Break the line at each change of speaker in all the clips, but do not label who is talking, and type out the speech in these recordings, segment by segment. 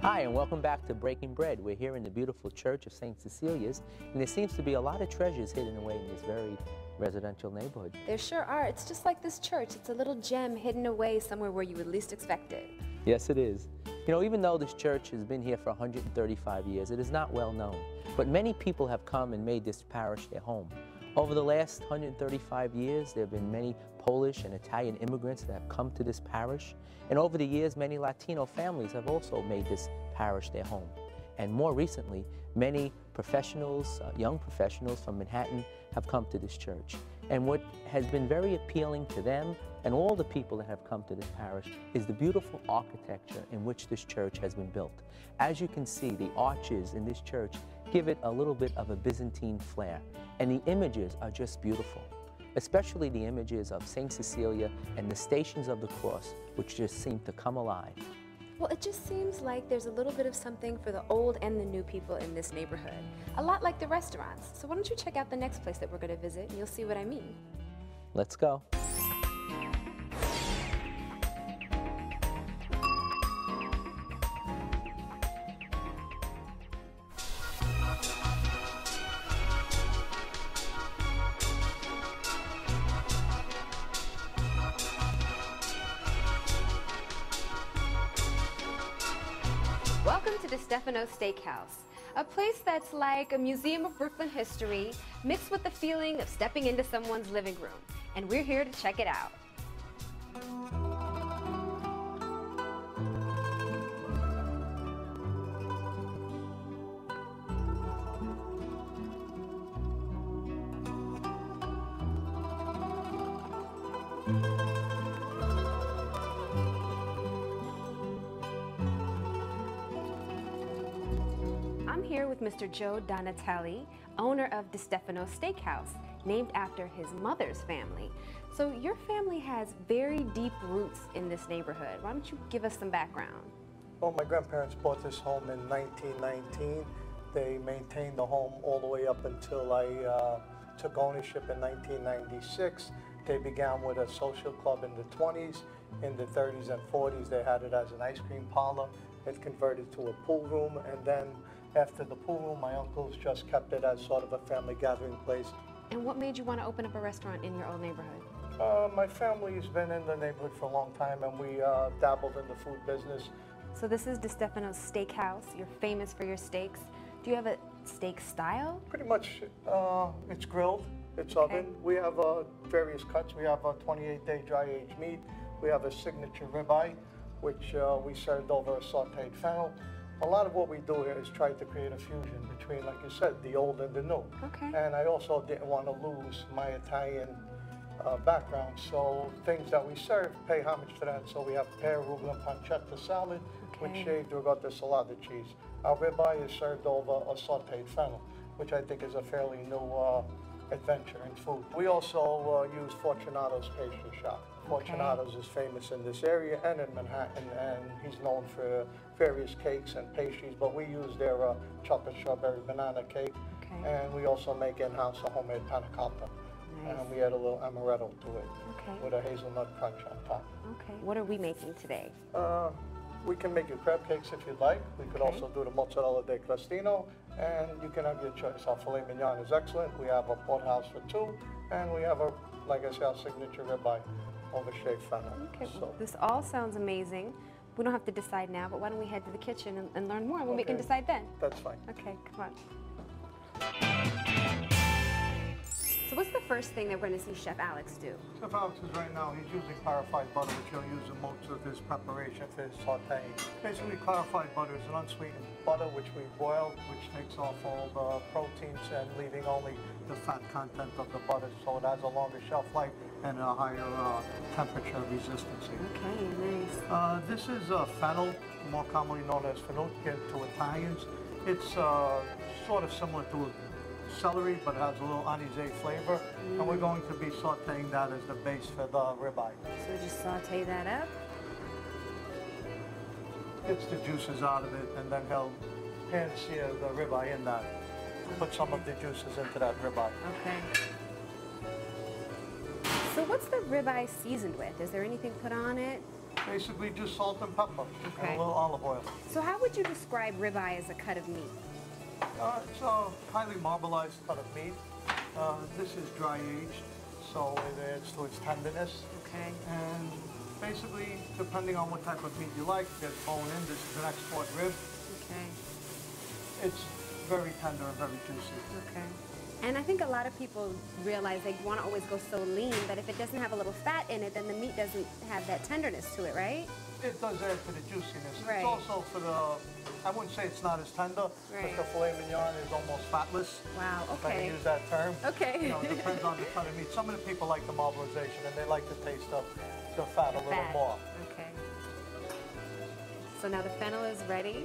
Hi, and welcome back to Breaking Bread. We're here in the beautiful church of St. Cecilia's, and there seems to be a lot of treasures hidden away in this very residential neighborhood.
There sure are. It's just like this church. It's a little gem hidden away somewhere where you would least expect it.
Yes, it is. You know, even though this church has been here for 135 years, it is not well known. But many people have come and made this parish their home. Over the last 135 years, there have been many Polish and Italian immigrants that have come to this parish. And over the years, many Latino families have also made this parish their home. And more recently, many professionals, young professionals from Manhattan have come to this church. And what has been very appealing to them and all the people that have come to this parish is the beautiful architecture in which this church has been built. As you can see, the arches in this church give it a little bit of a Byzantine flair. And the images are just beautiful, especially the images of St. Cecilia and the Stations of the Cross, which just seem to come alive.
Well, it just seems like there's a little bit of something for the old and the new people in this neighborhood. A lot like the restaurants. So why don't you check out the next place that we're going to visit and you'll see what I mean.
Let's go.
Welcome to DeStefanos Steakhouse, a place that's like a museum of Brooklyn history mixed with the feeling of stepping into someone's living room. And we're here to check it out. I'm here with Mr. Joe Danielas, owner of DeStefanos Steakhouse, named after his mother's family. So your family has very deep roots in this neighborhood. Why don't you give us some background?
Well, my grandparents bought this home in 1919. They maintained the home all the way up until I took ownership in 1996. They began with a social club in the 20s. In the 30s and 40s, they had it as an ice cream parlor. It converted to a pool room, and then after the pool room, my uncles just kept it as sort of a family gathering place.
And what made you want to open up a restaurant in your old neighborhood?
My family's been in the neighborhood for a long time, and we dabbled in the food business.
So this is DeStefanos Steakhouse. You're famous for your steaks. Do you have a steak style?
Pretty much, it's grilled, it's oven. We have various cuts. We have a 28-day dry-aged meat. We have a signature ribeye, which we served over a sautéed fennel. A lot of what we do here is try to create a fusion between, like you said, the old and the new.
Okay.
And I also didn't want to lose my Italian background, so things that we serve pay homage to that. So we have pear, arugula, pancetta salad with shaved ricotta salada cheese. Our ribeye is served over a sautéed fennel, which I think is a fairly new adventure in food. We also use Fortunato's pastry shop. Fortunato's is famous in this area and in Manhattan, and he's known for various cakes and pastries, but we use their chocolate strawberry banana cake, and we also make in-house a homemade panna cotta. Nice. And we add a little amaretto to it with a hazelnut crunch on top. Okay.
What are we making today?
We can make you crab cakes if you'd like. We could also do the mozzarella di crostino, and you can have your choice. Our filet mignon is excellent. We have a porterhouse for two, and we have, like I said, our signature ribeye over shaved fennel. Okay,
so this all sounds amazing. We don't have to decide now, but why don't we head to the kitchen and learn more, and we can decide then.
That's fine.
Okay, come on. So what's the first thing that we're going to see Chef Alex do?
Chef Alex is right now, he's using clarified butter, which he'll use in most of his preparation for his sauteing. Basically, clarified butter is an unsweetened butter which we boil, which takes off all the proteins and leaving only the fat content of the butter, so it has a longer shelf life and a higher temperature resistance.
Okay, nice.
This is fennel, more commonly known as fenugreek to Italians. It's sort of similar to celery, but has a little anisette flavor, and we're going to be sauteing that as the base for the ribeye.
So just saute that up?
Gets the juices out of it, and then he'll pan-sear the ribeye in that. Put some of the juices into that ribeye.
Okay. So what's the ribeye seasoned with? Is there anything put on it?
Basically just salt and pepper and
Okay.
a little olive oil.
So how would you describe ribeye as a cut of meat?
It's a highly marbleized cut of meat. This is dry aged, so it adds to its tenderness.
Okay.
And basically, depending on what type of meat you like, there's bone in. This is an export rib.
Okay.
It's very tender and very juicy.
Okay. And I think a lot of people realize they want to always go so lean, but if it doesn't have a little fat in it, then the meat doesn't have that tenderness to it, right?
It does add to the juiciness.
Right.
It's also for the, I wouldn't say it's not as tender,
Right.
but the filet mignon is almost fatless.
Wow,
If I
okay.
can use that term.
Okay.
You know, it depends on the cut of meat. Some of the people like the marbleization and they like the taste of the fat a little
Fat.
more.
Okay. So now the fennel is ready.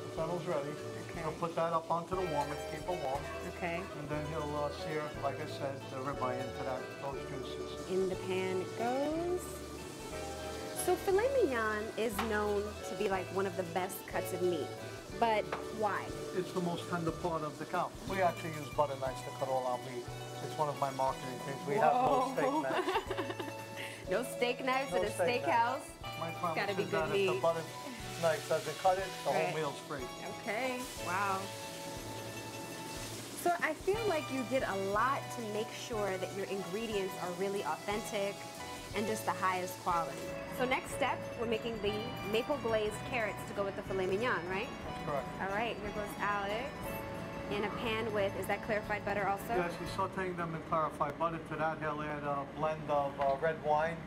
The fennel's ready.
Okay.
He'll put that up onto the warmer to keep it warm.
Okay.
And then he'll sear, like I said, the ribeye into those juices.
In the pan it goes. So filet mignon is known to be like one of the best cuts of meat, but why?
It's the most tender part of the cow. We actually use butter knives to cut all our meat. It's one of my marketing things. We have no steak knives.
No steak knives
No
at a
steak
steakhouse.
My promise
Gotta be
is
good
that if
meat.
the butter knife doesn't cut it, the
Right.
whole meal's free.
Okay, wow. So I feel like you did a lot to make sure that your ingredients are really authentic and just the highest quality. So next step, we're making the maple glazed carrots to go with the filet mignon, right?
That's correct.
All right, here goes Alex in a pan with, is that clarified butter also?
Yes, he's sauteing them in clarified butter. To that, he'll add a blend of red wine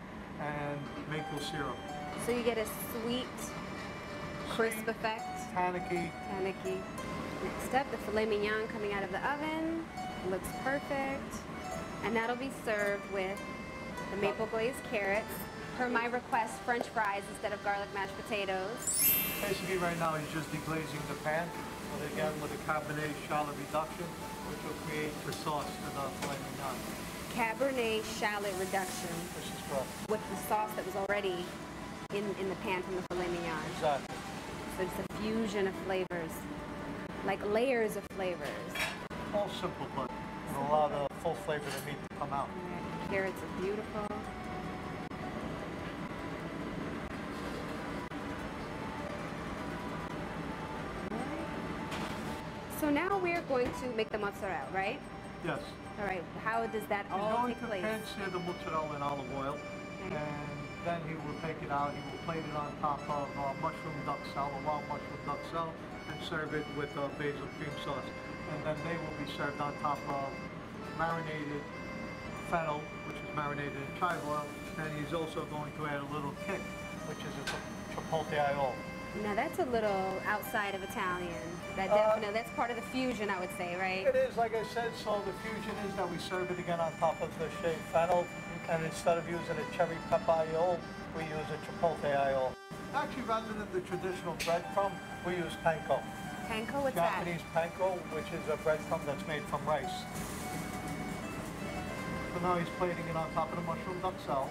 and maple syrup.
So you get a sweet, crisp effect.
Tannicky.
Tannicky. Next up, the filet mignon coming out of the oven. Looks perfect. And that'll be served with the maple glazed carrots. Per my request, French fries instead of garlic mashed potatoes.
Basically, right now, he's just deglazing the pan. But again, with a Cabernet shallot reduction, which will create the sauce to the filet mignon.
Cabernet shallot reduction
This is correct.
with the sauce that was already in the pan from the filet mignon.
Exactly.
So it's a fusion of flavors, like layers of flavors.
All simple, but it'll allow the full flavor of the meat to come out.
All right, carrots are beautiful. So now we're going to make the mozzarella, right?
Yes.
All right, how does that
He's
all
going
take
to
place?
pan-sear the mozzarella in olive oil,
Okay.
and then he will take it out. He will plate it on top of mushroom duxelle, a wild mushroom duxelle, and serve it with basil cream sauce. And then they will be served on top of marinated fennel, which is marinated in chive oil, and he's also going to add a little kick, which is a chipotle aioli.
Now that's a little outside of Italian. That definitely, that's part of the fusion, I would say, right?
It is, like I said, so the fusion is that we serve it again on top of the shaved fennel, and instead of using a cherry pepper aioli, we use a chipotle aioli. Actually, rather than the traditional breadcrumb, we use panko.
Panko, what's
Japanese panko, which is a breadcrumb that's made from rice. So now he's plating it on top of the mushroom duxelle.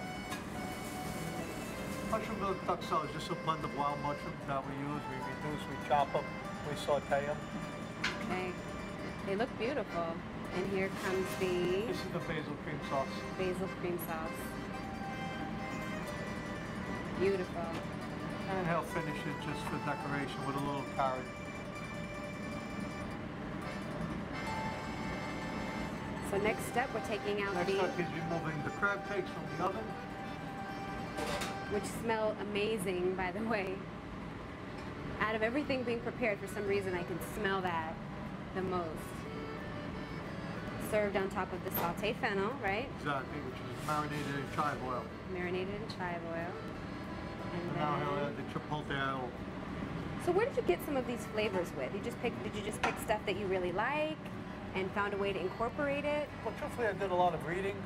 Mushroom duxelle is just a blend of wild mushrooms that we use. We reduce, we chop them, we saute them.
that? Okay. They look beautiful. And here comes the
This is the basil cream sauce.
basil cream sauce. Beautiful.
And he'll finish it just for decoration with a little carrot.
So next step, we're taking out
Next
the,
up, he's removing the crab cakes from the oven.
which smell amazing, by the way. Out of everything being prepared, for some reason, I can smell that the most. Served on top of the sauté fennel, right?
Exactly, which is marinated in chive oil.
Marinated in chive oil. And
And now he'll
then,
add the chipotle aioli.
so where did you get some of these flavors with? Did you just pick stuff that you really like and found a way to incorporate it?
Well, truthfully, I did a lot of reading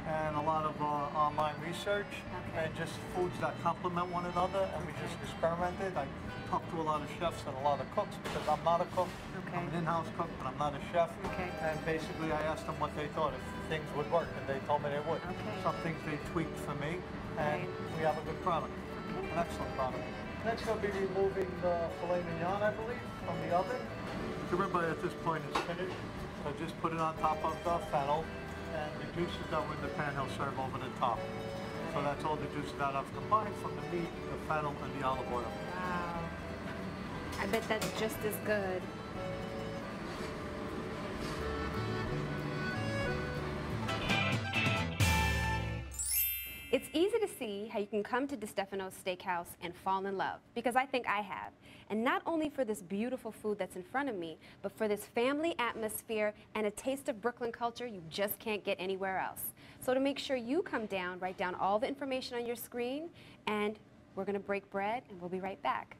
and a lot of online research,
Okay.
and just foods that complement one another, and we just experimented. I talked to a lot of chefs and a lot of cooks because I'm not a cook.
Okay.
I'm an in-house cook, but I'm not a chef.
Okay.
And basically, I asked them what they thought, if things would work, and they told me they would.
Okay.
Some things they tweaked for me, and
Right.
we have a good product, an excellent product. Next, I'll be removing the filet mignon, I believe, from the oven. The ribeye at this point is finished, so just put it on top of the fennel. and the juices that were in the pan he'll serve over the top. So that's all the juices that I've combined from the meat, the fennel, and the olive oil.
Wow. I bet that's just as good. It's easy to see how you can come to DeStefanos Steakhouse and fall in love, because I think I have. And not only for this beautiful food that's in front of me, but for this family atmosphere and a taste of Brooklyn culture you just can't get anywhere else. So to make sure you come down, write down all the information on your screen, and we're going to break bread, and we'll be right back.